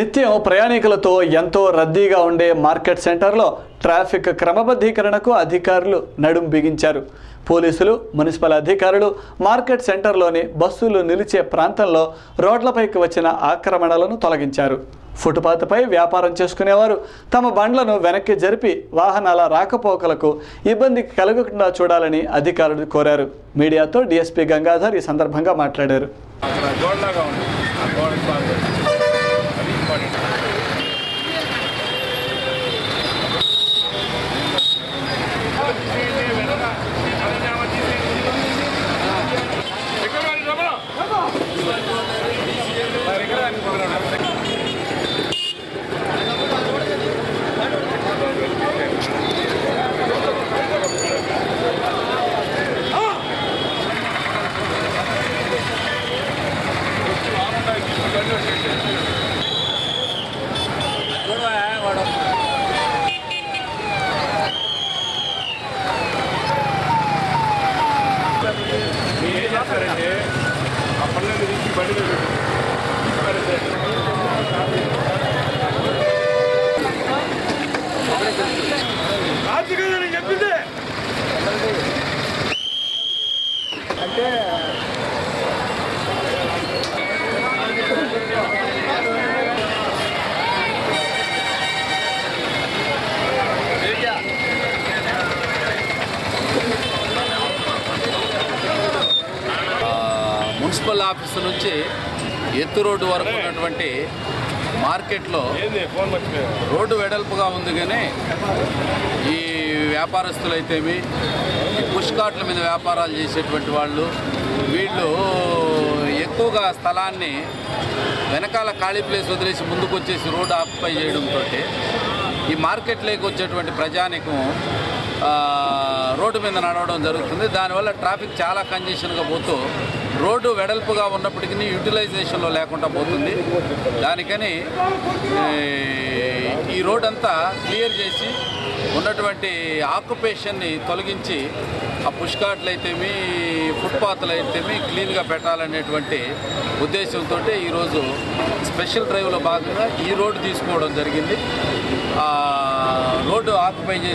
నిత్యం ప్రయాణికులతో ఎంతో రద్దీగా ఉండే మార్కెట్ సెంటర్లో ట్రాఫిక్ క్రమబద్ధీకరణకు అధికారులు నడుం బిగించారు. పోలీసులు, మున్సిపల్ అధికారులు మార్కెట్ సెంటర్లోని బస్సులు నిలిచే ప్రాంతంలో రోడ్లపైకి వచ్చిన ఆక్రమణలను తొలగించారు. ఫుట్పాత్పై వ్యాపారం చేసుకునేవారు తమ బండ్లను వెనక్కి జరిపి వాహనాల రాకపోకలకు ఇబ్బంది కలగకుండా చూడాలని అధికారులు కోరారు. మీడియాతో డీఎస్పీ గంగాధర్ ఈ సందర్భంగా మాట్లాడారు. మున్సిపల్ ఆఫీసు నుంచి ఎత్తు రోడ్డు వరకు ఉన్నటువంటి మార్కెట్లో రోడ్డు వెడల్పుగా ఉంది, కానీ ఈ వ్యాపారస్తులు అయితేమి, ఈ పుష్ కార్ట్ల మీద వ్యాపారాలు చేసేటువంటి వాళ్ళు వీళ్ళు ఎక్కువగా స్థలాన్ని వెనకాల ఖాళీ ప్లేస్ వదిలేసి ముందుకు వచ్చేసి రోడ్డు ఆక్యుపై చేయడంతో ఈ మార్కెట్లోకి వచ్చేటువంటి ప్రజానికం రోడ్డు మీద నడవడం జరుగుతుంది. దానివల్ల ట్రాఫిక్ చాలా కంజెషన్గా పోతూ రోడ్డు వెడల్పుగా ఉన్నప్పటికీ యూటిలైజేషన్లో లేకుండా పోతుంది. దానికని ఈ రోడ్ అంతా క్లియర్ చేసి ఉన్నటువంటి ఆక్యుపేషన్ని తొలగించి ఆ పుష్ కార్ట్లు అయితేమి, ఫుట్పాత్లు అయితేమి క్లీన్గా పెట్టాలనేటువంటి ఉద్దేశంతో ఈరోజు స్పెషల్ డ్రైవ్లో భాగంగా ఈ రోడ్డు తీసుకోవడం జరిగింది. రోడ్డు ఆక్యుపై చేసి